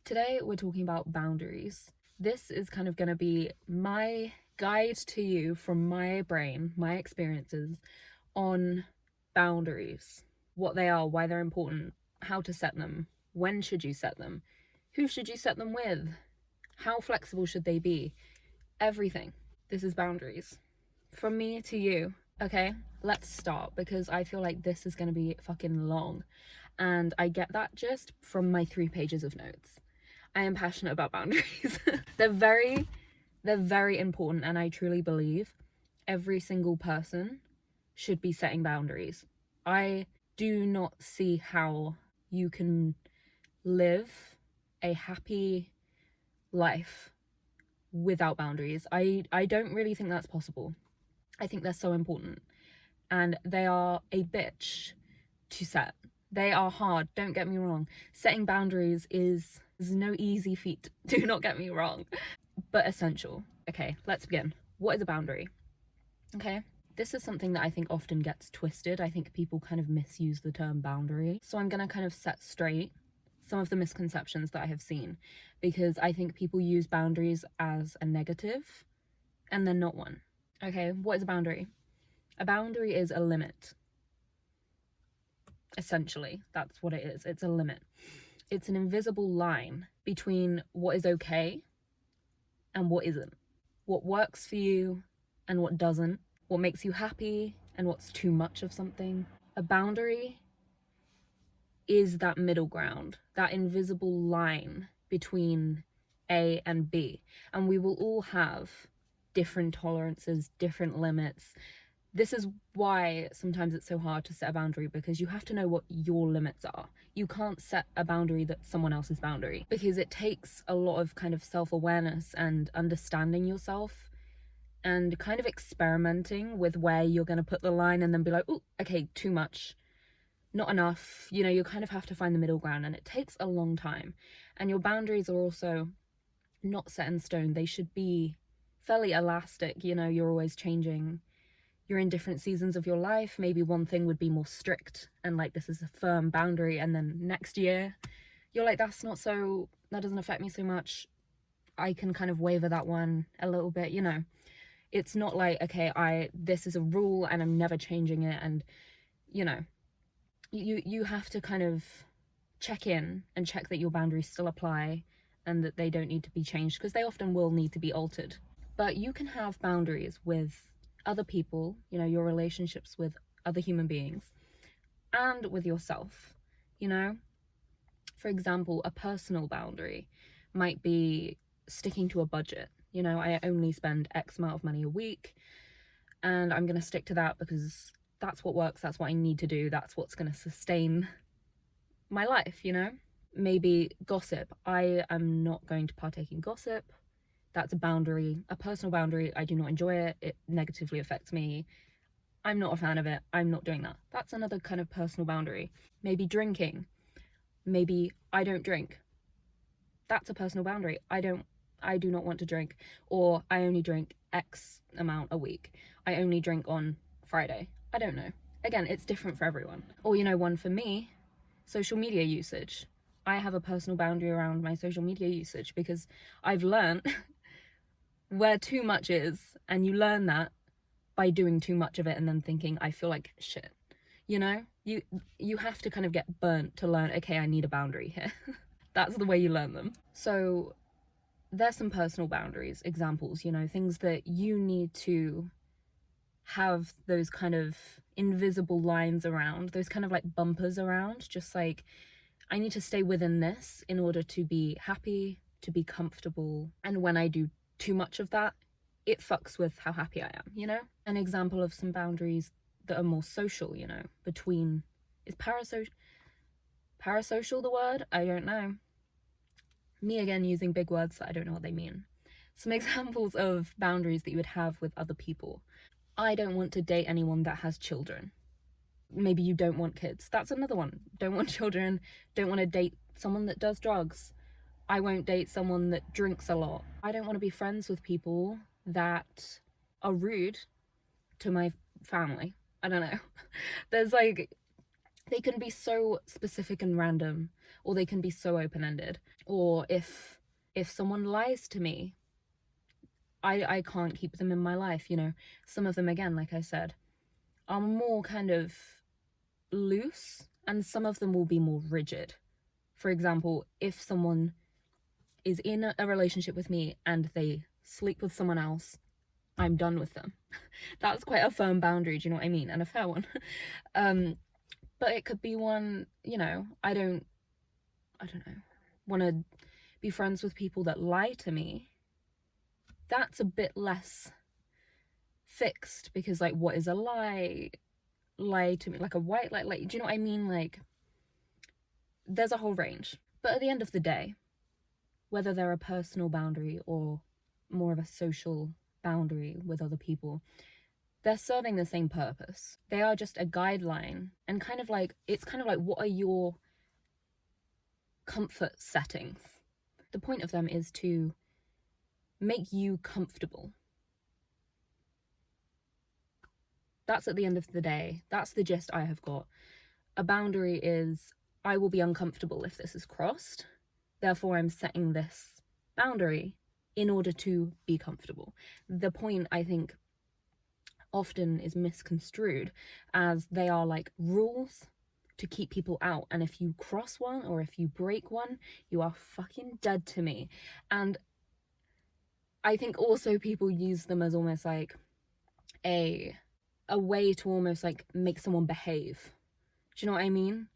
Today we're talking about boundaries. This is kind of going to be my guide to you from my brain, my experiences on boundaries, what they are, why they're important, how to set them, when should you set them, who should you set them with, how flexible should they be, everything. This is boundaries. From me to you, okay? Let's start because I feel like this is going to be fucking long. And I get that just from my 3 pages of notes. I am passionate about boundaries. They're very important, and I truly believe every single person should be setting boundaries. I do not see how you can live a happy life without boundaries. I don't really think that's possible. I think they're so important, and they are a bitch to set. They are hard, don't get me wrong. Setting boundaries is no easy feat, do not get me wrong, but essential. Okay, let's begin. What is a boundary? Okay, this is something that I think often gets twisted. I think people kind of misuse the term boundary. So I'm gonna kind of set straight some of the misconceptions that I have seen, because I think people use boundaries as a negative and they're not one. Okay, what is a boundary? A boundary is a limit. Essentially, that's what it is. It's a limit. It's an invisible line between what is okay and what isn't. What works for you and what doesn't. What makes you happy and what's too much of something. A boundary is that middle ground, that invisible line between A and B. And we will all have different tolerances, different limits. This is why sometimes it's so hard to set a boundary, because you have to know what your limits are. You can't set a boundary that's someone else's boundary, because it takes a lot of kind of self-awareness and understanding yourself and kind of experimenting with where you're going to put the line and then be like, oh, okay, too much, not enough. You know, you kind of have to find the middle ground, and it takes a long time. And your boundaries are also not set in stone. They should be fairly elastic. You know, you're always changing. You're in different seasons of your life. Maybe one thing would be more strict and like, this is a firm boundary, and then next year you're like, that doesn't affect me so much, I can kind of waver that one a little bit. You know, it's not like, okay, this is a rule and I'm never changing it. And you know, you have to kind of check in and check that your boundaries still apply and that they don't need to be changed, because they often will need to be altered. But you can have boundaries with other people, you know, your relationships with other human beings, and with yourself. You know, for example, a personal boundary might be sticking to a budget. You know, I only spend X amount of money a week, and I'm going to stick to that because that's what works, that's what I need to do, that's what's going to sustain my life. You know, maybe gossip. I am not going to partake in gossip. That's a boundary, a personal boundary. I do not enjoy it. It negatively affects me. I'm not a fan of it. I'm not doing that. That's another kind of personal boundary. Maybe drinking. Maybe I don't drink. That's a personal boundary. I do not want to drink, or I only drink X amount a week. I only drink on Friday. I don't know. Again, it's different for everyone. Or, you know, one for me, social media usage. I have a personal boundary around my social media usage, because I've learned where too much is, and you learn that by doing too much of it and then thinking, I feel like shit. You know, you have to kind of get burnt to learn, okay, I need a boundary here. That's the way you learn them. So there's some personal boundaries, examples, you know, things that you need to have those kind of invisible lines around, those kind of like bumpers around, just like, I need to stay within this in order to be happy, to be comfortable. And when I do too much of that, it fucks with how happy I am, you know? An example of some boundaries that are more social, you know, between, is parasocial the word? I don't know. Me again using big words that I don't know what they mean. Some examples of boundaries that you would have with other people. I don't want to date anyone that has children. Maybe you don't want kids. That's another one. Don't want children. Don't want to date someone that does drugs. I won't date someone that drinks a lot. I don't want to be friends with people that are rude to my family. I don't know. There's like They can be so specific and random, or they can be so open-ended. Or if someone lies to me, I can't keep them in my life, you know. Some of them, again, like I said, are more kind of loose, and some of them will be more rigid. For example, if someone is in a relationship with me and they sleep with someone else, I'm done with them. That's quite a firm boundary, do you know what I mean? And a fair one. But it could be one, you know, I don't know, want to be friends with people that lie to me. That's a bit less fixed, because like, what is a lie? Lie to me, like a white lie, like, do you know what I mean? Like, there's a whole range. But at the end of the day, whether they're a personal boundary or more of a social boundary with other people, they're serving the same purpose. They are just a guideline, and kind of like, it's kind of like, what are your comfort settings? The point of them is to make you comfortable. That's at the end of the day, that's the gist I have got. A boundary is, I will be uncomfortable if this is crossed, therefore I'm setting this boundary in order to be comfortable. The point, I think, often is misconstrued as they are like rules to keep people out, and if you cross one or if you break one, you are fucking dead to me. And I think also people use them as almost like a way to almost like make someone behave. Do you know what I mean?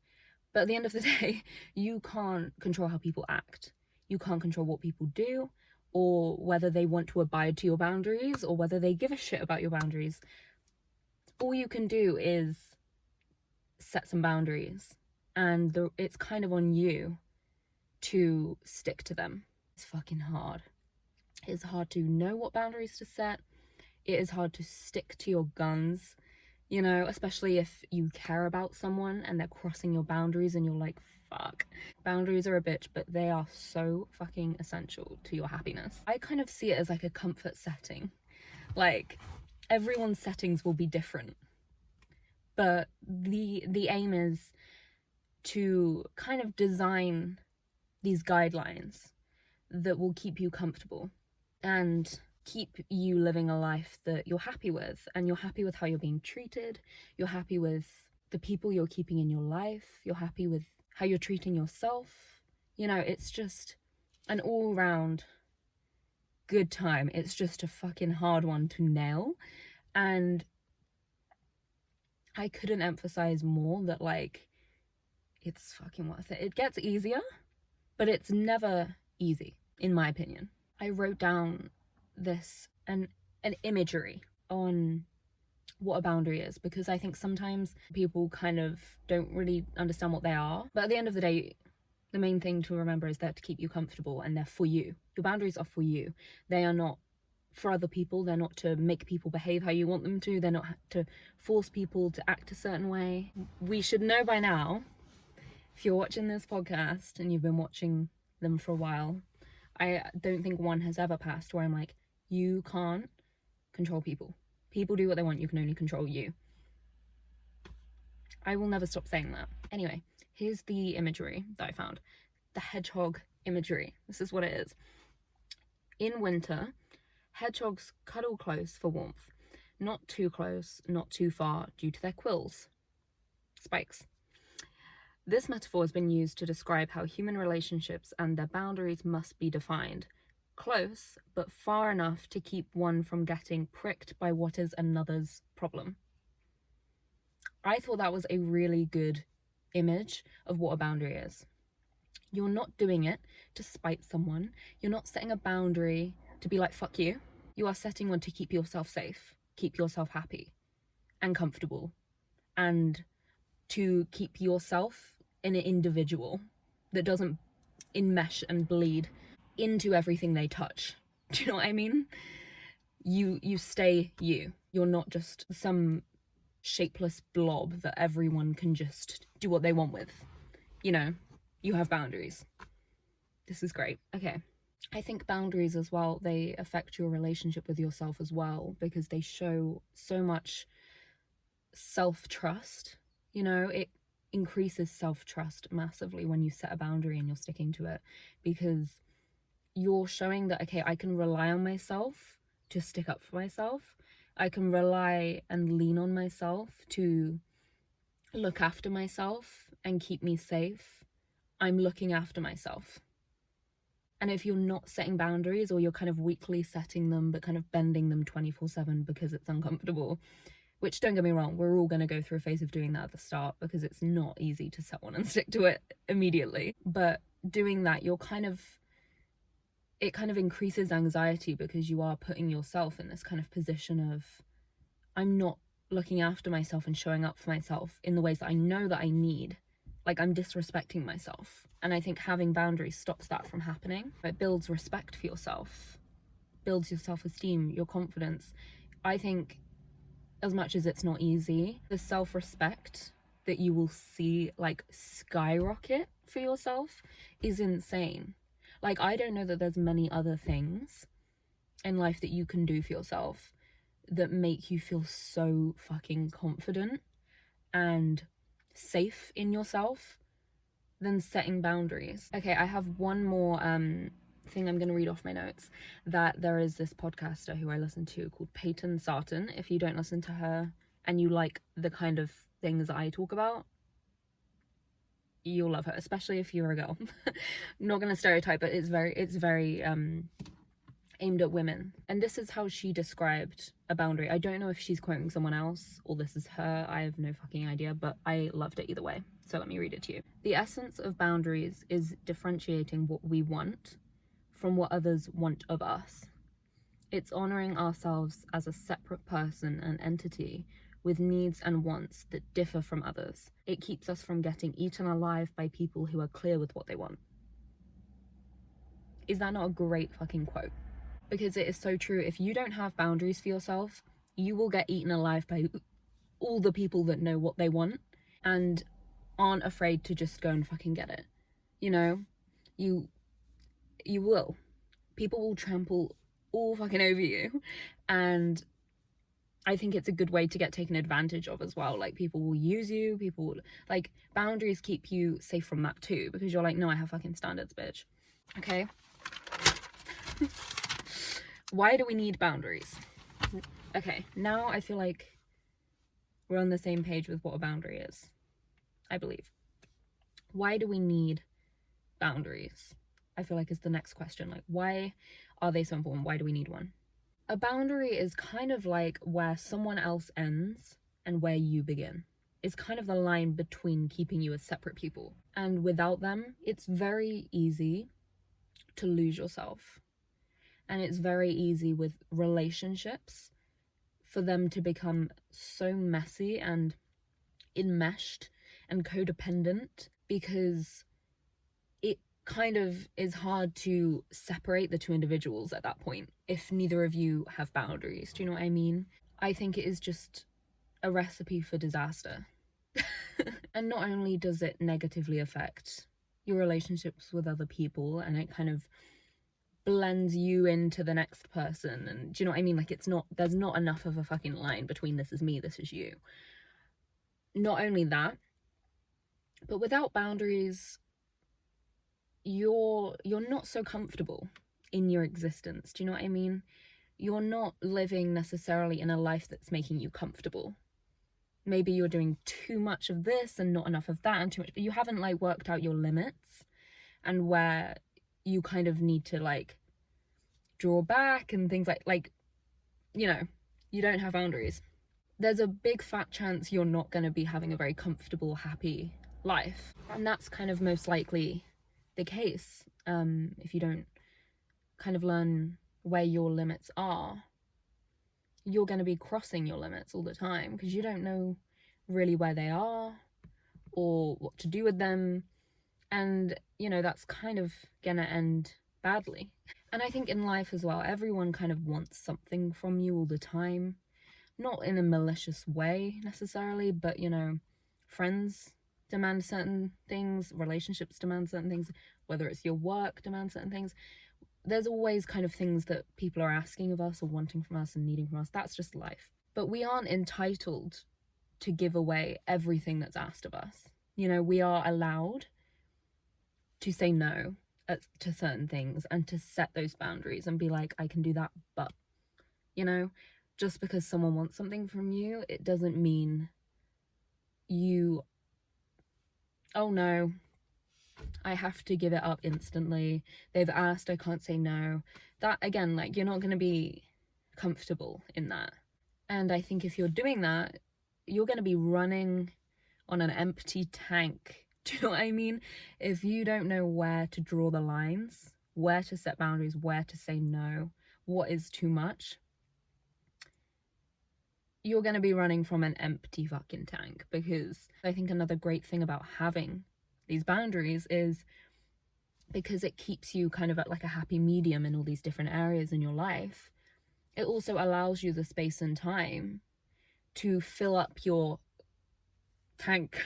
But at the end of the day, you can't control how people act. You can't control what people do, or whether they want to abide to your boundaries, or whether they give a shit about your boundaries. All you can do is set some boundaries, and it's kind of on you to stick to them. It's fucking hard. It's hard to know what boundaries to set. It is hard to stick to your guns, you know, especially if you care about someone and they're crossing your boundaries and you're like, fuck. Boundaries are a bitch, but they are so fucking essential to your happiness. I kind of see it as like a comfort setting. Like, everyone's settings will be different, but the aim is to kind of design these guidelines that will keep you comfortable and keep you living a life that you're happy with, and you're happy with how you're being treated, you're happy with the people you're keeping in your life, you're happy with how you're treating yourself. You know, it's just an all-round good time. It's just a fucking hard one to nail, and I couldn't emphasize more that, like, it's fucking worth it. It gets easier, but it's never easy, in my opinion. I wrote down this an imagery on what a boundary is, because I think sometimes people kind of don't really understand what they are. But at the end of the day, the main thing to remember is they're to keep you comfortable, and they're for you. Your boundaries are for you. They are not for other people. They're not to make people behave how you want them to. They're not to force people to act a certain way. We should know by now, if you're watching this podcast and you've been watching them for a while, I don't think one has ever passed where I'm like, you can't control people. People do what they want. You can only control you. I will never stop saying that. Anyway, here's the imagery that I found. The hedgehog imagery. This is what it is. In winter, hedgehogs cuddle close for warmth. Not too close, not too far, due to their quills. Spikes. This metaphor has been used to describe how human relationships and their boundaries must be defined. Close, but far enough to keep one from getting pricked by what is another's problem. I thought that was a really good image of what a boundary is. You're not doing it to spite someone. You're not setting a boundary to be like, fuck you. You are setting one to keep yourself safe, keep yourself happy and comfortable, and to keep yourself an individual that doesn't enmesh and bleed into everything they touch. Do you know what I mean? You stay you. You're not just some shapeless blob that everyone can just do what they want with. You know, you have boundaries. This is great. Okay. I think boundaries as well, they affect your relationship with yourself as well, because they show so much self-trust. You know, increases self-trust massively when you set a boundary and you're sticking to it, because you're showing that, okay, I can rely on myself to stick up for myself. I can rely and lean on myself to look after myself and keep me safe. I'm looking after myself. And if you're not setting boundaries, or you're kind of weakly setting them but kind of bending them 24/7 because it's uncomfortable, which, don't get me wrong, we're all going to go through a phase of doing that at the start because it's not easy to set one and stick to it immediately. But doing that, it kind of increases anxiety because you are putting yourself in this kind of position of, I'm not looking after myself and showing up for myself in the ways that I know that I need. Like, I'm disrespecting myself. And I think having boundaries stops that from happening. It builds respect for yourself, builds your self-esteem, your confidence. I think, as much as it's not easy, the self-respect that you will see like skyrocket for yourself is insane. Like, I don't know that there's many other things in life that you can do for yourself that make you feel so fucking confident and safe in yourself than setting boundaries. Okay, I have one more thing I'm going to read off my notes. That there is this podcaster who I listen to called Peyton Sarton. If you don't listen to her and you like the kind of things that I talk about, you'll love her, especially if you're a girl. I'm not going to stereotype, but it's very aimed at women. And this is how she described a boundary. I don't know if she's quoting someone else or this is her. I have no fucking idea, but I loved it either way. So let me read it to you. The essence of boundaries is differentiating what we want from what others want of us. It's honoring ourselves as a separate person and entity with needs and wants that differ from others. It keeps us from getting eaten alive by people who are clear with what they want. Is that not a great fucking quote? Because it is so true. If you don't have boundaries for yourself, you will get eaten alive by all the people that know what they want and aren't afraid to just go and fucking get it. You know, you will. People will trample all fucking over you. And I think it's a good way to get taken advantage of as well. Like, people will use you, like, boundaries keep you safe from that too, because you're like, no, I have fucking standards, bitch. Okay. Why do we need boundaries? Okay, now I feel like we're on the same page with what a boundary is, I believe. Why do we need boundaries? I feel like is the next question. Like, why are they so important? Why do we need one? A boundary is kind of like where someone else ends and where you begin. It's kind of the line between keeping you as separate people. And without them, it's very easy to lose yourself. And it's very easy with relationships for them to become so messy and enmeshed and codependent, because it kind of is hard to separate the two individuals at that point if neither of you have boundaries. Do you know what I mean? I think it is just a recipe for disaster. And not only does it negatively affect your relationships with other people, and it kind of blends you into the next person, and do you know what I mean? Like, there's not enough of a fucking line between this is me, this is you. Not only that, but without boundaries, you're not so comfortable in your existence. Do you know what I mean? You're not living necessarily in a life that's making you comfortable. Maybe you're doing too much of this and not enough of that and too much, but you haven't like worked out your limits and where you kind of need to like draw back and things like, you know, you don't have boundaries. There's a big fat chance you're not going to be having a very comfortable, happy life. And that's kind of most likely the case if you don't kind of learn where your limits are. You're going to be crossing your limits all the time because you don't know really where they are or what to do with them. And, you know, that's kind of going to end badly. And I think in life as well, everyone kind of wants something from you all the time. Not in a malicious way necessarily, but, you know, friends demand certain things, relationships demand certain things, whether it's your work demands certain things. There's always kind of things that people are asking of us or wanting from us and needing from us. That's just life. But we aren't entitled to give away everything that's asked of us. You know, we are allowed to say no to certain things and to set those boundaries and be like, I can do that, but, you know, just because someone wants something from you, it doesn't mean you, oh no, I have to give it up instantly. They've asked, I can't say no. That, again, like, you're not going to be comfortable in that. And I think if you're doing that, you're going to be running on an empty tank. Do you know what I mean? If you don't know where to draw the lines, where to set boundaries, where to say no, what is too much, you're going to be running from an empty fucking tank. Because I think another great thing about having these boundaries is because it keeps you kind of at like a happy medium in all these different areas in your life. It also allows you the space and time to fill up your tank,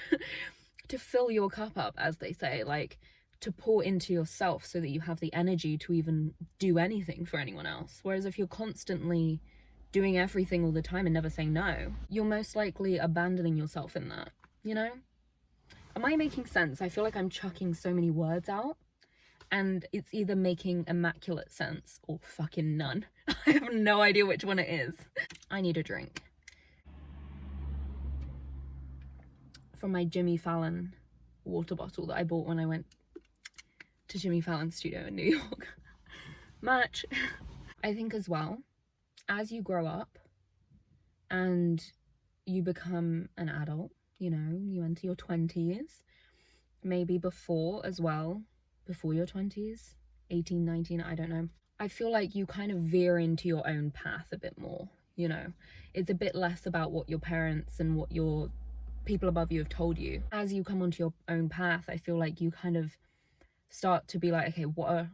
to fill your cup up, as they say, like to pour into yourself so that you have the energy to even do anything for anyone else. Whereas if you're constantly doing everything all the time and never saying no, you're most likely abandoning yourself in that, you know? Am I making sense? I feel like I'm chucking so many words out and it's either making immaculate sense or fucking none. I have no idea which one it is. I need a drink. From my Jimmy Fallon water bottle that I bought when I went to Jimmy Fallon's studio in New York. Match. I think as well, as you grow up and you become an adult, you know, you enter your 20s, maybe before as well, before your 20s, 18, 19, I don't know. I feel like you kind of veer into your own path a bit more, you know. It's a bit less about what your parents and what your people above you have told you. As you come onto your own path, I feel like you kind of start to be like, okay, what are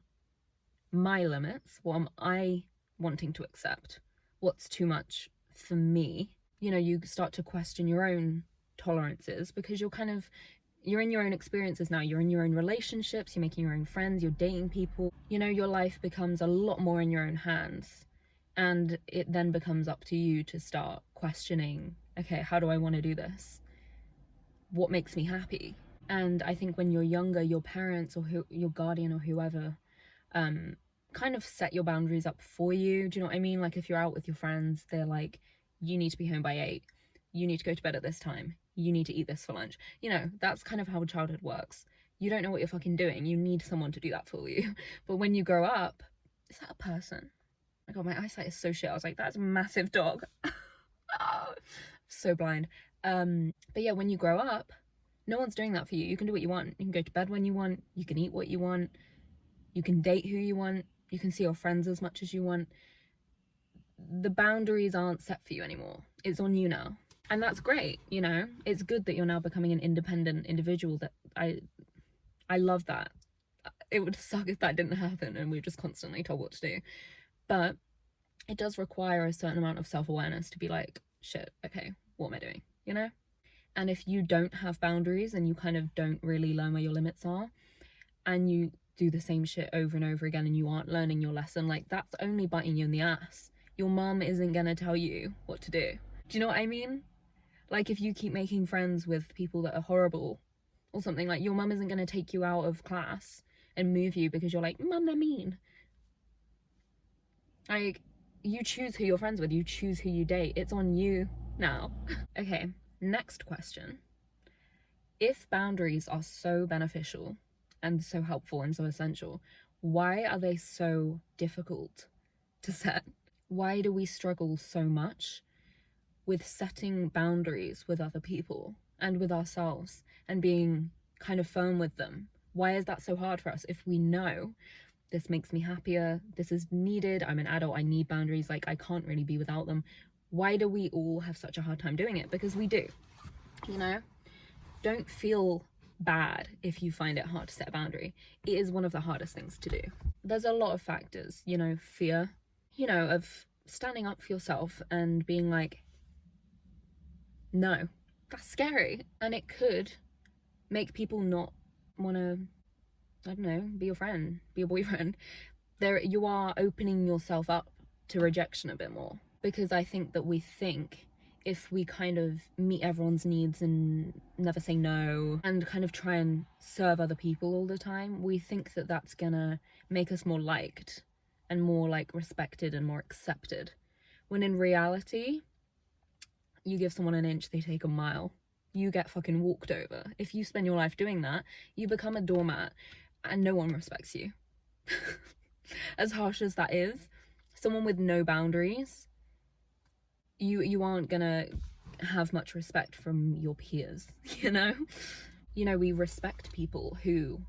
my limits? What am I wanting to accept? What's too much for me? You know, you start to question your own tolerances because you're in your own experiences now. You're in your own relationships, you're making your own friends, you're dating people. You know, your life becomes a lot more in your own hands. And it then becomes up to you to start questioning, okay, how do I want to do this? What makes me happy? And I think when you're younger, your parents or your guardian or whoever kind of set your boundaries up for you. Do you know what I mean? Like if you're out with your friends, they're like, you need to be home by 8. You need to go to bed at this time. You need to eat this for lunch. You know, that's kind of how childhood works. You don't know what you're fucking doing. You need someone to do that for you. But when you grow up, is that a person? Oh my god, my eyesight is so shit. I was like, that's a massive dog. Oh, so blind. But yeah, when you grow up, no one's doing that for you. You can do what you want. You can go to bed when you want. You can eat what you want. You can date who you want. You can see your friends as much as you want. The boundaries aren't set for you anymore. It's on you now. And that's great, you know? It's good that you're now becoming an independent individual. That I love that. It would suck if that didn't happen and we were just constantly told what to do. But it does require a certain amount of self-awareness to be like, shit, okay, what am I doing? You know? And if you don't have boundaries and you kind of don't really learn where your limits are and you do the same shit over and over again and you aren't learning your lesson, like that's only biting you in the ass. Your mum isn't gonna tell you what to do. Do you know what I mean? Like if you keep making friends with people that are horrible or something, like your mum isn't gonna take you out of class and move you because you're like, mum, they're mean. Like, you choose who you're friends with, you choose who you date. It's on you now. Okay, next question. If boundaries are so beneficial and so helpful and so essential, why are they so difficult to set? Why do we struggle so much with setting boundaries with other people and with ourselves and being kind of firm with them? Why is that so hard for us if we know this makes me happier, this is needed, I'm an adult, I need boundaries, like I can't really be without them? Why do we all have such a hard time doing it? Because we do, you know? Don't feel bad if you find it hard to set a boundary. It is one of the hardest things to do. There's a lot of factors, you know, fear, you know, of standing up for yourself and being like, no, that's scary. And it could make people not want to, I don't know, be your friend, be your boyfriend. You are opening yourself up to rejection a bit more, because I think that we think if we kind of meet everyone's needs and never say no and kind of try and serve other people all the time, we think that that's gonna make us more liked and more like respected and more accepted. When in reality, you give someone an inch, they take a mile. You get fucking walked over. If you spend your life doing that, you become a doormat and no one respects you. As harsh as that is, someone with no boundaries, you aren't gonna have much respect from your peers, you know? You know, we respect people who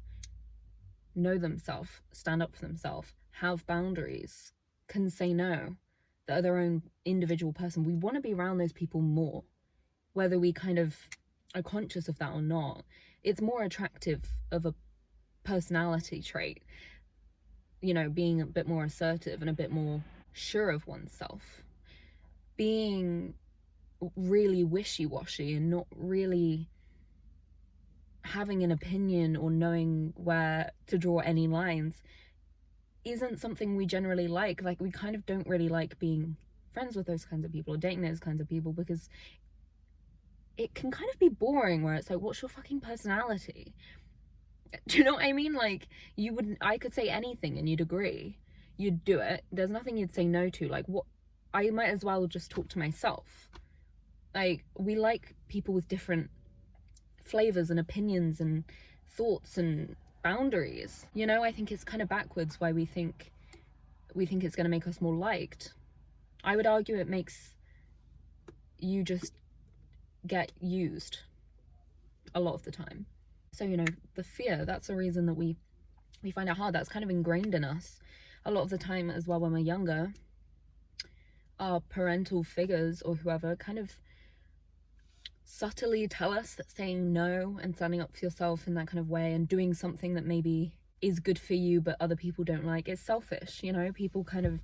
know themselves, stand up for themselves, have boundaries, can say no, that are their own individual person. We want to be around those people more, whether we kind of are conscious of that or not. It's more attractive of a personality trait, you know, being a bit more assertive and a bit more sure of oneself. Being really wishy-washy and not really having an opinion or knowing where to draw any lines isn't something we generally like. Like, we kind of don't really like being friends with those kinds of people or dating those kinds of people, because it can kind of be boring, where it's like, what's your fucking personality? Do you know what I mean? Like, I could say anything and you'd agree. You'd do it. There's nothing you'd say no to. Like, what? I might as well just talk to myself. Like, we like people with different flavors and opinions and thoughts and boundaries. You know, I think it's kind of backwards why we think it's going to make us more liked. I would argue it makes you just get used a lot of the time. So, you know, the fear, that's the reason that we find it hard. That's kind of ingrained in us a lot of the time as well. When we're younger, our parental figures or whoever kind of subtly tell us that saying no and standing up for yourself in that kind of way and doing something that maybe is good for you but other people don't like is selfish. You know, people kind of,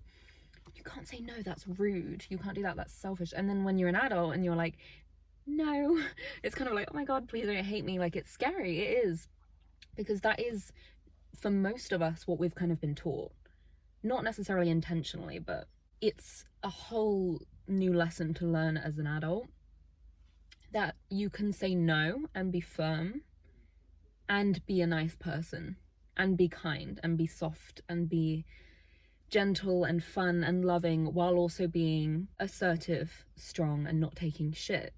you can't say no, that's rude, you can't do that, that's selfish. And then when you're an adult and you're like, no, it's kind of like, oh my god, please don't hate me. Like, it's scary. It is, because that is, for most of us, what we've kind of been taught. Not necessarily intentionally, but it's a whole new lesson to learn as an adult, that you can say no and be firm and be a nice person and be kind and be soft and be gentle and fun and loving, while also being assertive, strong, and not taking shit.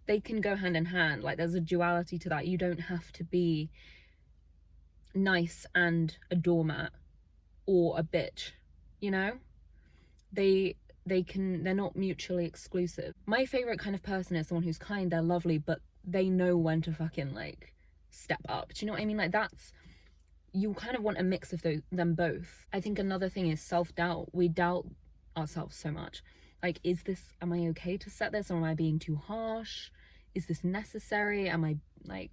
They can go hand in hand. Like, there's a duality to that. You don't have to be nice and a doormat or a bitch, you know? They're not mutually exclusive. My favorite kind of person is someone who's kind, they're lovely, but they know when to fucking, like, step up. Do you know what I mean? Like, that's, you kind of want a mix of them both. I think another thing is self-doubt. We doubt ourselves so much. Like, am I okay to set this, or am I being too harsh? Is this necessary? Am I, like,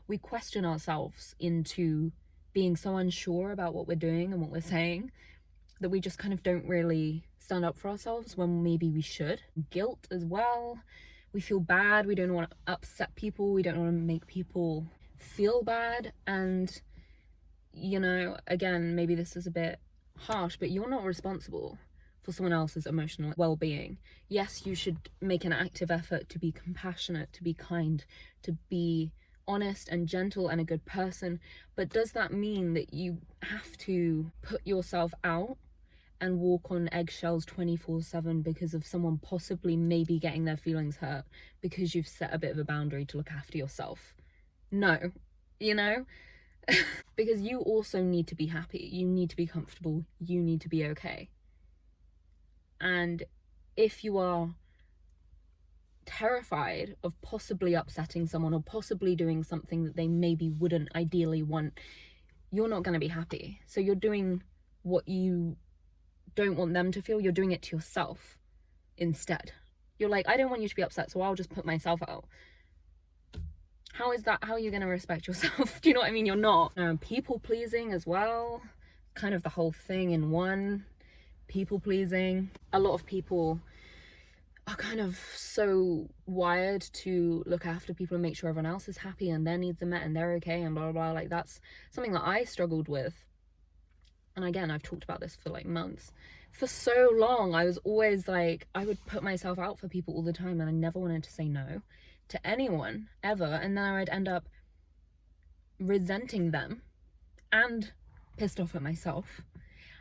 we question ourselves into being so unsure about what we're doing and what we're saying that we just kind of don't really stand up for ourselves when maybe we should. Guilt as well. We feel bad. We don't want to upset people. We don't want to make people feel bad. And, you know, again, maybe this is a bit harsh, but you're not responsible for someone else's emotional well-being. Yes, you should make an active effort to be compassionate, to be kind, to be honest and gentle and a good person, but does that mean that you have to put yourself out and walk on eggshells 24/7 because of someone possibly maybe getting their feelings hurt because you've set a bit of a boundary to look after yourself? No, you know? Because you also need to be happy, you need to be comfortable, you need to be okay. And if you are terrified of possibly upsetting someone or possibly doing something that they maybe wouldn't ideally want, you're not going to be happy. So you're doing what you don't want them to feel, you're doing it to yourself instead. You're like, I don't want you to be upset, so I'll just put myself out. How is that? How are you going to respect yourself? Do you know what I mean? You're not. People pleasing as well, kind of the whole thing in one. People pleasing. A lot of people are kind of so wired to look after people and make sure everyone else is happy and their needs are met and they're okay and blah blah blah. Like, that's something that I struggled with and again, I've talked about this for like months, for so long, I was always like, I would put myself out for people all the time, and I never wanted to say no to anyone ever. And then I would end up resenting them and pissed off at myself.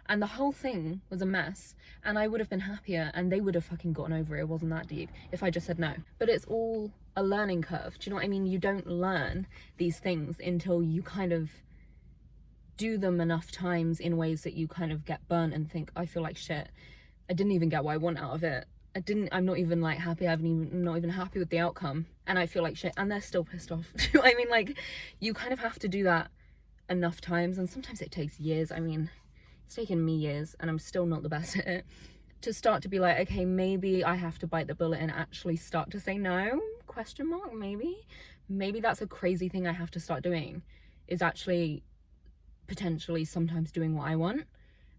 And the whole thing was a mess. And I would have been happier, and they would have fucking gotten over it. It wasn't that deep if I just said no. But it's all a learning curve. Do you know what I mean? You don't learn these things until you kind of do them enough times in ways that you kind of get burnt and think, I feel like shit. I didn't even get what I want out of it. I'm not even like happy. I'm not even happy with the outcome, and I feel like shit, and they're still pissed off. Do you know what I mean? Like, you kind of have to do that enough times, and sometimes it takes years. I mean, it's taken me years, and I'm still not the best at it, to start to be like, okay, maybe I have to bite the bullet and actually start to say no, ? Maybe that's a crazy thing I have to start doing, is actually potentially sometimes doing what I want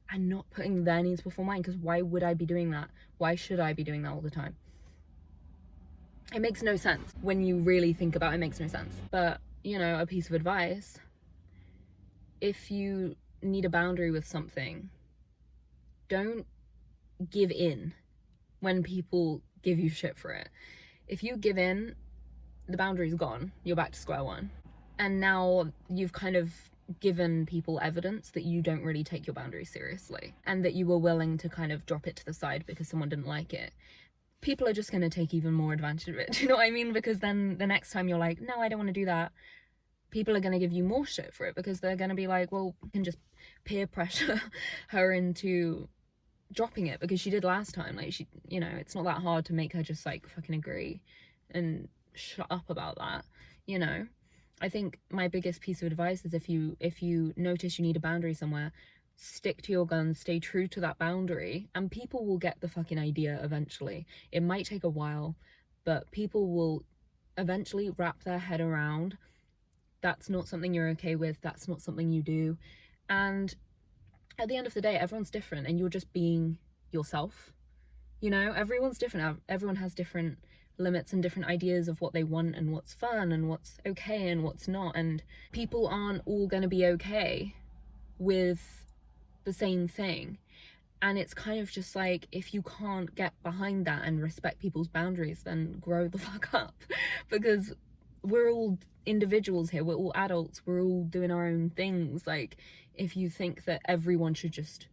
and not putting their needs before mine. Because why would I be doing that? Why should I be doing that all the time? It makes no sense. When you really think about it, it makes no sense. But, you know, a piece of advice, if you need a boundary with something, don't give in when people give you shit for it. If you give in, the boundary's gone. You're back to square one. And now you've kind of given people evidence that you don't really take your boundaries seriously, and that you were willing to kind of drop it to the side because someone didn't like it. People are just going to take even more advantage of it. Do you know what I mean? Because then the next time you're like, no, I don't want to do that, people are going to give you more shit for it, because they're going to be like, well, you can just peer pressure her into dropping it because she did last time. Like, she, you know, it's not that hard to make her just like fucking agree and shut up about that, you know. I think my biggest piece of advice is, if you notice you need a boundary somewhere, stick to your guns, stay true to that boundary, and people will get the fucking idea eventually. It might take a while, but people will eventually wrap their head around, that's not something you're okay with, that's not something you do. And at the end of the day, everyone's different, and you're just being yourself. You know, everyone's different. Everyone has different limits and different ideas of what they want and what's fun and what's okay and what's not. And people aren't all going to be okay with the same thing. And it's kind of just like, if you can't get behind that and respect people's boundaries, then grow the fuck up. Because we're all individuals here, we're all adults, we're all doing our own things. Like, if you think that everyone should just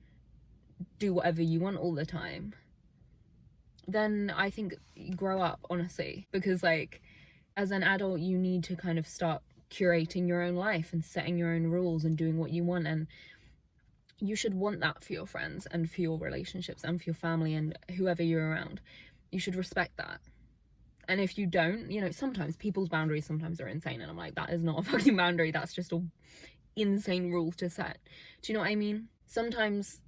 do whatever you want all the time, then I think grow up, honestly. Because like, as an adult, you need to kind of start curating your own life and setting your own rules and doing what you want. And you should want that for your friends and for your relationships and for your family and whoever you're around. You should respect that. And if you don't, you know, sometimes people's boundaries sometimes are insane, and I'm like, that is not a fucking boundary, that's just all insane rules to set. Do you know what I mean? Sometimes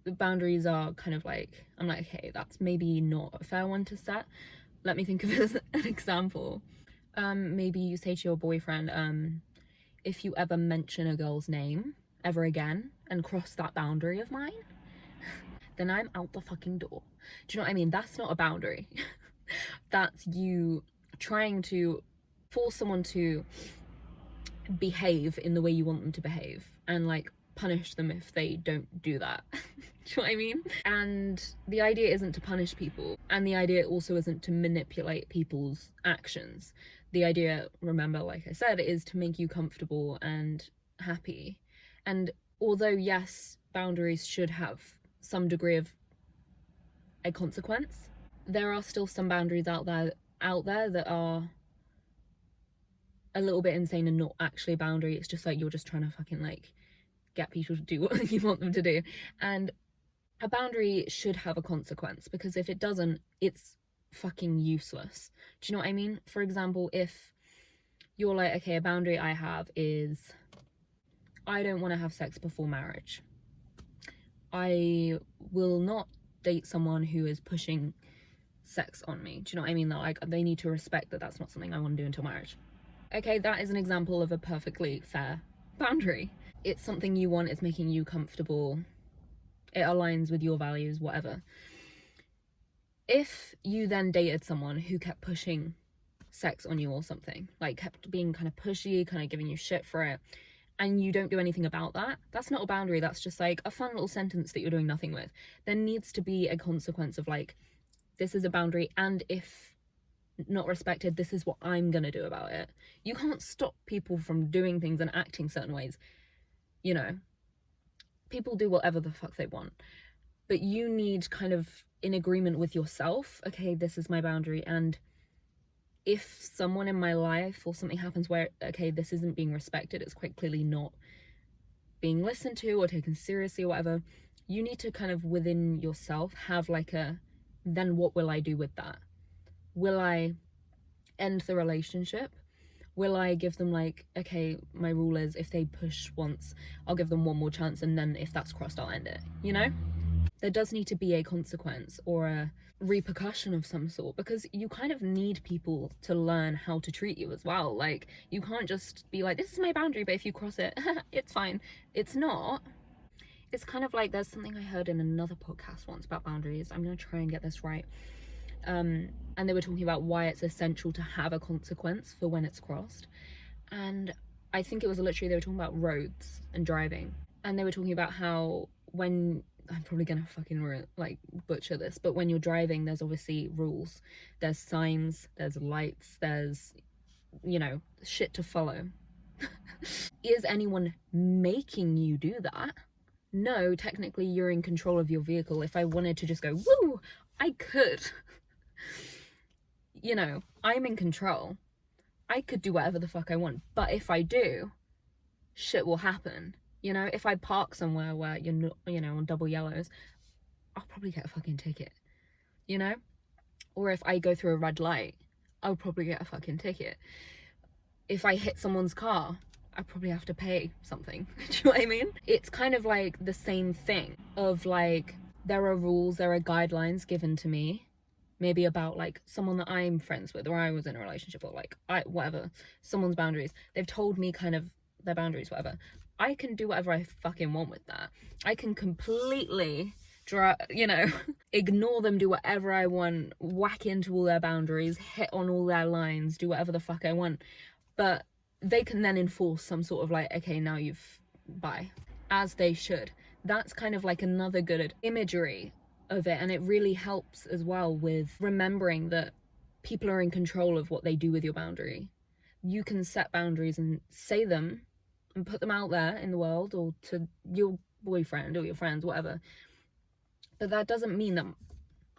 the boundaries are kind of like, I'm like, okay, that's maybe not a fair one to set. Let me think of it as an example. Maybe you say to your boyfriend, if you ever mention a girl's name ever again and cross that boundary of mine, then I'm out the fucking door. Do you know what I mean? That's not a boundary. That's you trying to force someone to behave in the way you want them to behave, and like punish them if they don't do that. Do you know what I mean? And the idea isn't to punish people, and the idea also isn't to manipulate people's actions. The idea, remember, like I said, is to make you comfortable and happy. And although yes, boundaries should have some degree of a consequence, there are still some boundaries out there that are a little bit insane and not actually a boundary. It's just like, you're just trying to fucking like get people to do what you want them to do. And a boundary should have a consequence, because if it doesn't, it's fucking useless. Do you know what I mean? For example, if you're like, okay, a boundary I have is, I don't want to have sex before marriage. I will not date someone who is pushing sex on me. Do you know what I mean? That like, they need to respect that that's not something I want to do until marriage. Okay, that is an example of a perfectly fair boundary. It's something you want, it's making you comfortable, it aligns with your values, whatever. If you then dated someone who kept pushing sex on you or something, like kept being kind of pushy, kind of giving you shit for it, and you don't do anything about that, that's not a boundary. That's just like a fun little sentence that you're doing nothing with. There needs to be a consequence of like, this is a boundary, and if not respected, this is what I'm gonna do about it. You can't stop people from doing things and acting certain ways. You know, people do whatever the fuck they want, but you need kind of in agreement with yourself, okay, this is my boundary, and if someone in my life or something happens where, okay, this isn't being respected, it's quite clearly not being listened to or taken seriously or whatever, you need to kind of within yourself have like a, then what will I do with that? Will I end the relationship? Will I give them like, okay, my rule is if they push once, I'll give them one more chance, and then if that's crossed, I'll end it, you know? There does need to be a consequence or a repercussion of some sort, because you kind of need people to learn how to treat you as well. Like, you can't just be like, this is my boundary, but if you cross it, it's fine. It's not. It's kind of like, there's something I heard in another podcast once about boundaries. I'm going to try and get this right. And they were talking about why it's essential to have a consequence for when it's crossed. And I think it was literally, they were talking about roads and driving. And they were talking about how when, I'm probably gonna fucking like butcher this, but when you're driving, there's obviously rules. There's signs, there's lights, there's, you know, shit to follow. Is anyone making you do that? No, technically you're in control of your vehicle. If I wanted to just go, woo, I could. You know, I'm in control. I could do whatever the fuck I want. But if I do, shit will happen. You know, if I park somewhere where you're not, you know, on double yellows, I'll probably get a fucking ticket, you know? Or if I go through a red light, I'll probably get a fucking ticket. If I hit someone's car, I probably have to pay something. Do you know what I mean? It's kind of like the same thing of like, there are rules, there are guidelines given to me, maybe about like someone that I'm friends with, or I was in a relationship, or like whatever, someone's boundaries. They've told me kind of their boundaries, whatever. I can do whatever I fucking want with that. I can completely, you know, ignore them, do whatever I want, whack into all their boundaries, hit on all their lines, do whatever the fuck I want. But they can then enforce some sort of like, okay, now bye, as they should. That's kind of like another good imagery of it. And it really helps as well with remembering that people are in control of what they do with your boundary. You can set boundaries and say them and put them out there in the world, or to your boyfriend or your friends, whatever. But that doesn't mean that,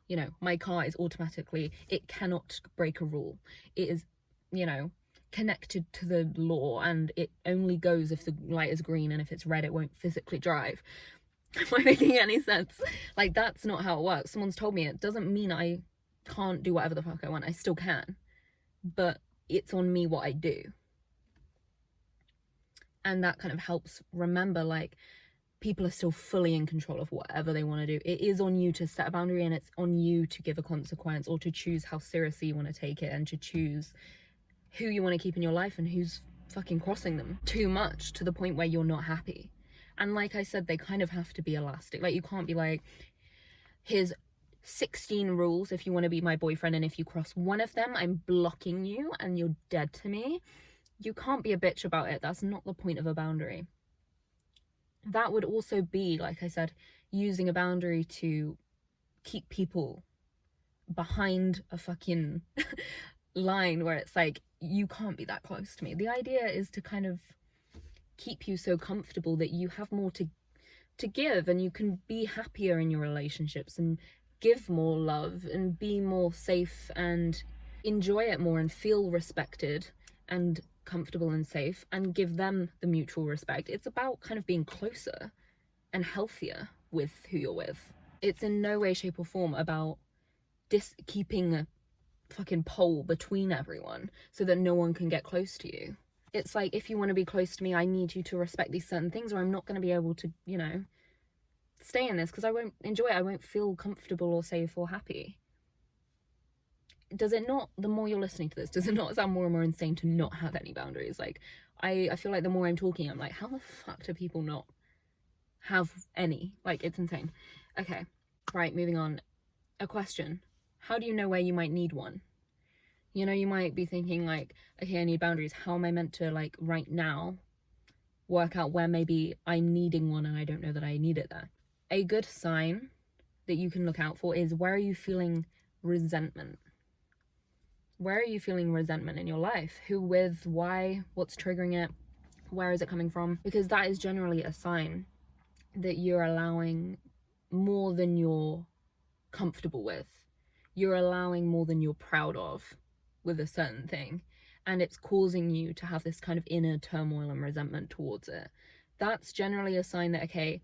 you know, my car is automatically, it cannot break a rule. It is, you know, connected to the law, and it only goes if the light is green, and if it's red, it won't physically drive. Am I making any sense? Like, that's not how it works. Someone's told me it doesn't mean I can't do whatever the fuck I want. I still can. But it's on me what I do. And that kind of helps remember, like, people are still fully in control of whatever they want to do. It is on you to set a boundary, and it's on you to give a consequence, or to choose how seriously you want to take it, and to choose who you want to keep in your life and who's fucking crossing them too much to the point where you're not happy. And like I said, they kind of have to be elastic. Like, you can't be like, here's 16 rules if you want to be my boyfriend, and if you cross one of them, I'm blocking you and you're dead to me. You can't be a bitch about it. That's not the point of a boundary. That would also be, like I said, using a boundary to keep people behind a fucking line where it's like, you can't be that close to me. The idea is to kind of keep you so comfortable that you have more to give, and you can be happier in your relationships and give more love and be more safe and enjoy it more and feel respected and comfortable and safe, and give them the mutual respect. It's about kind of being closer and healthier with who you're with. It's in no way, shape or form about keeping a fucking pole between everyone so that no one can get close to you. It's like, if you want to be close to me, I need you to respect these certain things, or I'm not going to be able to, you know, stay in this, because I won't enjoy it. I won't feel comfortable or safe or happy. Does it not, the more you're listening to this, does it not sound more and more insane to not have any boundaries? Like, I feel like the more I'm talking, I'm like, how the fuck do people not have any? Like, it's insane. Okay, right, moving on. A question. How do you know where you might need one? You know, you might be thinking like, okay, I need boundaries. How am I meant to, like, right now, work out where maybe I'm needing one and I don't know that I need it there. A good sign that you can look out for is, where are you feeling resentment? Where are you feeling resentment in your life? Who, with, why, what's triggering it? Where is it coming from? Because that is generally a sign that you're allowing more than you're comfortable with. You're allowing more than you're proud of with a certain thing, and it's causing you to have this kind of inner turmoil and resentment towards it. That's generally a sign that, okay,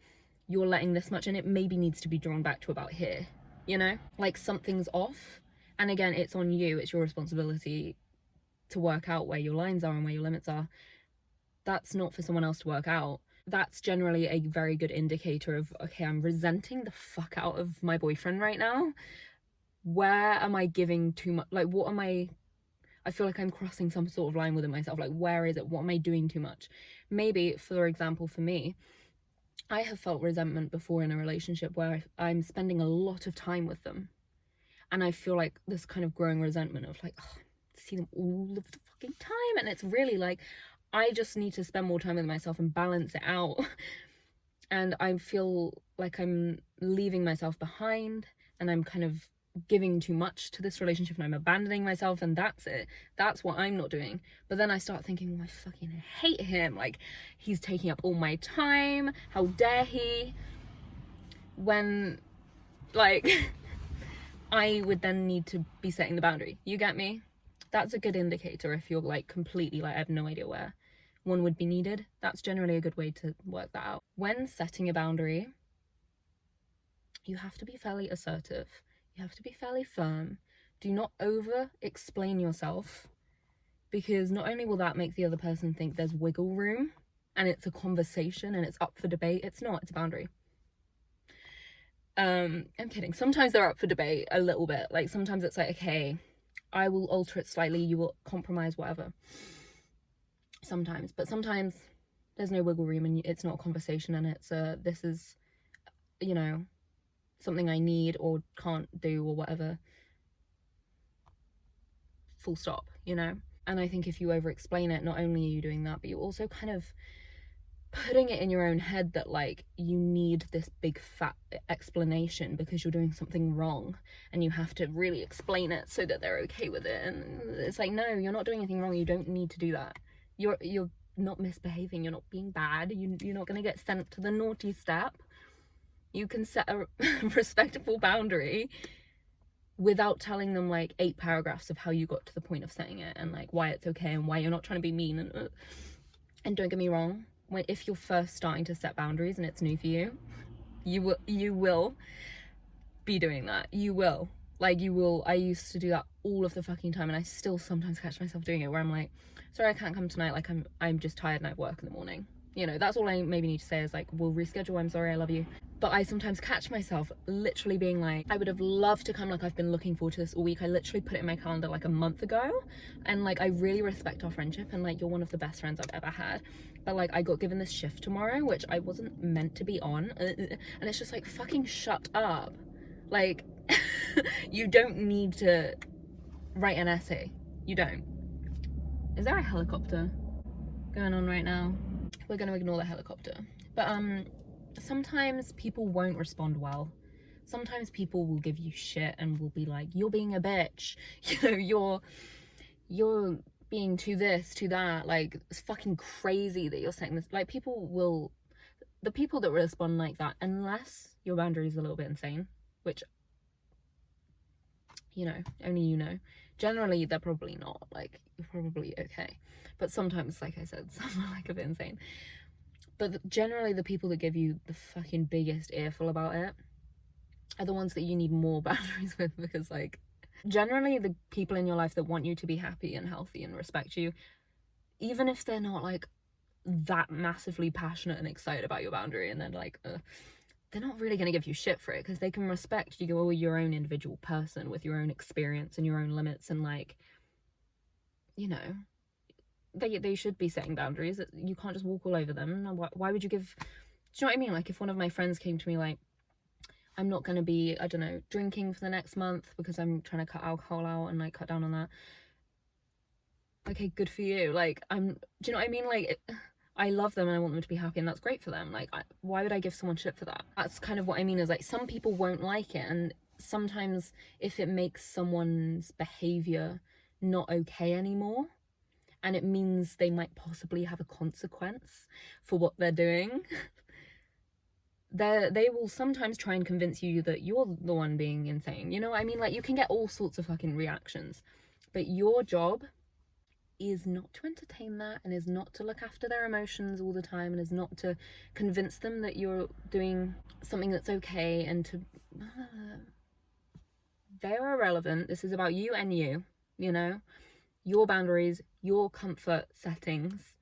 you're letting this much, and it maybe needs to be drawn back to about here, you know? Like something's off. And again, it's on you. It's your responsibility to work out where your lines are and where your limits are. That's not for someone else to work out. That's generally a very good indicator of, okay, I'm resenting the fuck out of my boyfriend right now. Where am I giving too much? Like, what am I feel like I'm crossing some sort of line within myself. Like, where is it? What am I doing too much? Maybe, for example, for me, I have felt resentment before in a relationship where I'm spending a lot of time with them. And I feel like this kind of growing resentment of like, oh, I see them all of the fucking time. And it's really like, I just need to spend more time with myself and balance it out. And I feel like I'm leaving myself behind, and I'm kind of giving too much to this relationship, and I'm abandoning myself, and that's it. That's what I'm not doing. But then I start thinking, well, I fucking hate him. Like, he's taking up all my time. How dare he? When, like, I would then need to be setting the boundary. You get me? That's a good indicator if you're like completely like, I have no idea where one would be needed. That's generally a good way to work that out. When setting a boundary, you have to be fairly assertive. You have to be fairly firm. Do not over explain yourself, because not only will that make the other person think there's wiggle room and it's a conversation and it's up for debate. It's not, it's a boundary. I'm kidding. Sometimes they're up for debate a little bit. Like sometimes it's like, okay, I will alter it slightly, you will compromise, whatever. Sometimes, but sometimes there's no wiggle room and it's not a conversation, and it's this is, you know, something I need or can't do or whatever. Full stop, you know? And I think if you over explain it, not only are you doing that, but you're also kind of putting it in your own head that like you need this big fat explanation because you're doing something wrong, and you have to really explain it so that they're okay with it. And it's like, no, you're not doing anything wrong. You don't need to do that. You're not misbehaving. You're not being bad. You're not going to get sent to the naughty step. You can set a respectable boundary without telling them like 8 paragraphs of how you got to the point of setting it, and like why it's okay and why you're not trying to be mean. And don't get me wrong, if you're first starting to set boundaries and it's new for you, you will be doing that. You will. I used to do that all of the fucking time, and I still sometimes catch myself doing it where I'm like, sorry, I can't come tonight, like I'm just tired and I have work in the morning. You know, that's all I maybe need to say is like, we'll reschedule, I'm sorry, I love you. But I sometimes catch myself literally being like, I would have loved to come, like I've been looking forward to this all week. I literally put it in my calendar like a month ago, and like I really respect our friendship, and like you're one of the best friends I've ever had. But like I got given this shift tomorrow, which I wasn't meant to be on, and it's just like, fucking shut up. Like, you don't need to write an essay. You don't. Is there a helicopter going on right now? We're going to ignore the helicopter. But sometimes people won't respond well. Sometimes people will give you shit and will be like, you're being a bitch. You know, you're being too this, too that. Like, it's fucking crazy that you're saying this. Like, the people that respond like that, unless your boundary is a little bit insane, which, you know, only you know. Generally, they're probably not. Like, you're probably okay. But sometimes, like I said, some are like a bit insane. But generally, the people that give you the fucking biggest earful about it are the ones that you need more boundaries with, because, like, generally the people in your life that want you to be happy and healthy and respect you, even if they're not, like, that massively passionate and excited about your boundary, and they're like, they're not really going to give you shit for it, because they can respect your own individual person with your own experience and your own limits, and, like, you know, they should be setting boundaries. You can't just walk all over them. Why would you give... Do you know what I mean? Like, if one of my friends came to me like, I'm not going to be, I don't know, drinking for the next month because I'm trying to cut alcohol out and, like, cut down on that. Okay, good for you. Like, do you know what I mean? Like, I love them and I want them to be happy, and that's great for them. Like, why would I give someone shit for that? That's kind of what I mean, is like, some people won't like it, and sometimes if it makes someone's behavior not okay anymore, and it means they might possibly have a consequence for what they're doing, they will sometimes try and convince you that you're the one being insane. You know what I mean? Like, you can get all sorts of fucking reactions, but your job is not to entertain that, and is not to look after their emotions all the time, and is not to convince them that you're doing something that's okay, and to they're irrelevant. This is about you and you know, your boundaries, your comfort settings,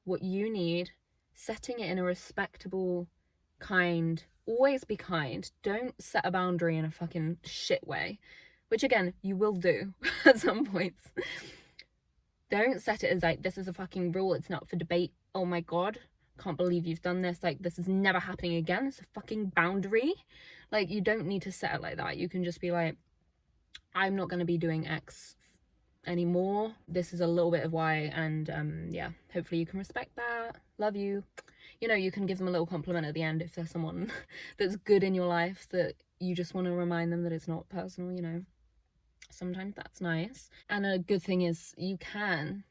what you need, setting it in a respectable, kind, always be kind. Don't set a boundary in a fucking shit way, which again, you will do at some points. Don't set it as like, this is a fucking rule, it's not for debate. Oh my god, can't believe you've done this. Like, this is never happening again. It's a fucking boundary. Like, you don't need to set it like that. You can just be like, I'm not going to be doing X anymore. This is a little bit of Y, and yeah, hopefully you can respect that. Love you. You know, you can give them a little compliment at the end if there's someone that's good in your life that you just want to remind them that it's not personal, you know. Sometimes that's nice. And a good thing is you can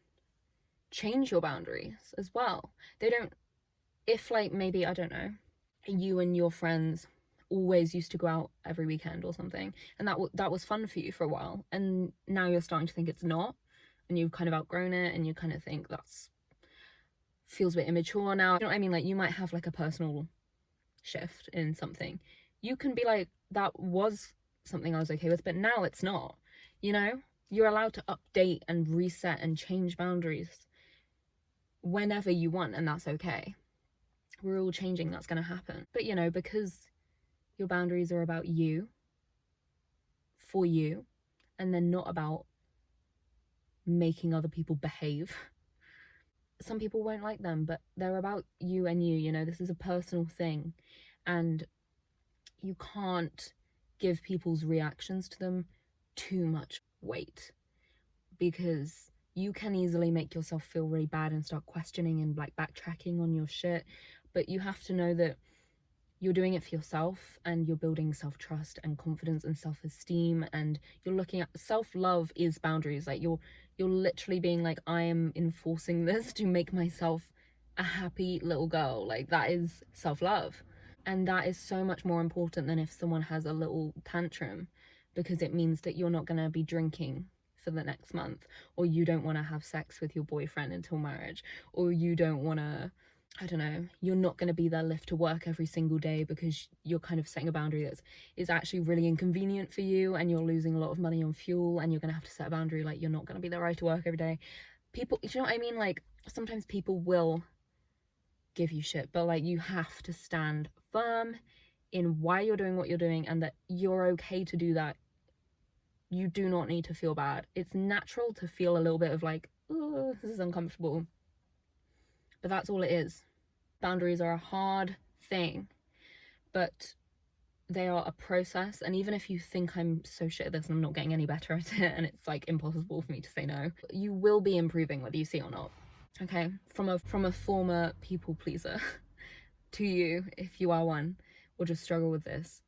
change your boundaries as well. They don't, if like maybe, I don't know, you and your friends always used to go out every weekend or something, and that was fun for you for a while, and now you're starting to think it's not, and you've kind of outgrown it, and you kind of think that's feels a bit immature now. You know what I mean? Like, you might have like a personal shift in something. You can be like, that was something I was okay with, but now it's not. You know, you're allowed to update and reset and change boundaries whenever you want, and that's okay. We're all changing, that's going to happen. But you know, because your boundaries are about you, for you, and they're not about making other people behave. Some people won't like them, but they're about you and you know, this is a personal thing, and you can't give people's reactions to them too much weight, because you can easily make yourself feel really bad and start questioning and like backtracking on your shit. But you have to know that you're doing it for yourself, and you're building self-trust and confidence and self-esteem, and you're looking at self-love is boundaries. Like, you're literally being like, I am enforcing this to make myself a happy little girl. Like, that is self-love, and that is so much more important than if someone has a little tantrum, because it means that you're not going to be drinking for the next month, or you don't want to have sex with your boyfriend until marriage, or you don't want to, I don't know, you're not going to be their lift to work every single day, because you're kind of setting a boundary that is actually really inconvenient for you, and you're losing a lot of money on fuel, and you're going to have to set a boundary like, you're not going to be their ride to work every day. People, you know what I mean? Like, sometimes people will give you shit, but like, you have to stand firm in why you're doing what you're doing, and that you're okay to do that. You do not need to feel bad. It's natural to feel a little bit of like, oh, this is uncomfortable, but that's all it is. Boundaries are a hard thing, but they are a process. And even if you think I'm so shit at this and I'm not getting any better at it, and it's like impossible for me to say no, you will be improving whether you see it or not. Okay, from a former people pleaser to you, if you are one, or just struggle with this,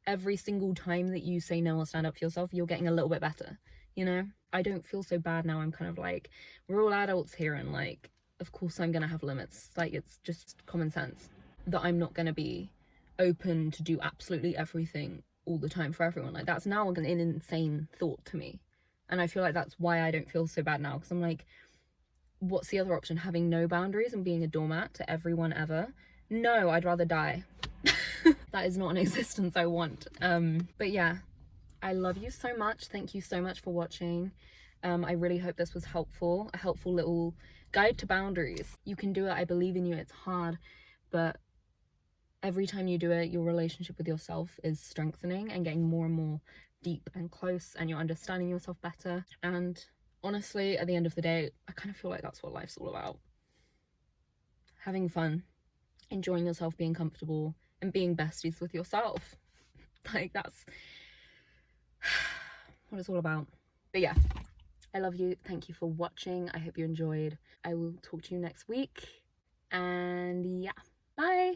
every single time that you say no or stand up for yourself, you're getting a little bit better, you know? I don't feel so bad now. I'm kind of like, we're all adults here, and like, of course I'm gonna have limits. Like, it's just common sense that I'm not gonna be open to do absolutely everything all the time for everyone. Like, that's now an insane thought to me, and I feel like that's why I don't feel so bad now, because I'm like, what's the other option? Having no boundaries and being a doormat to everyone ever? No, I'd rather die. That is not an existence I want. But yeah, I love you so much. Thank you so much for watching. I really hope this was helpful, a helpful little guide to boundaries. You can do it. I believe in you. It's hard, but every time you do it, your relationship with yourself is strengthening and getting more and more deep and close, and you're understanding yourself better. And honestly, at the end of the day, I kind of feel like that's what life's all about. Having fun, enjoying yourself, being comfortable, and being besties with yourself. Like, that's what it's all about. But yeah, I love you. Thank you for watching. I hope you enjoyed. I will talk to you next week. And yeah, bye.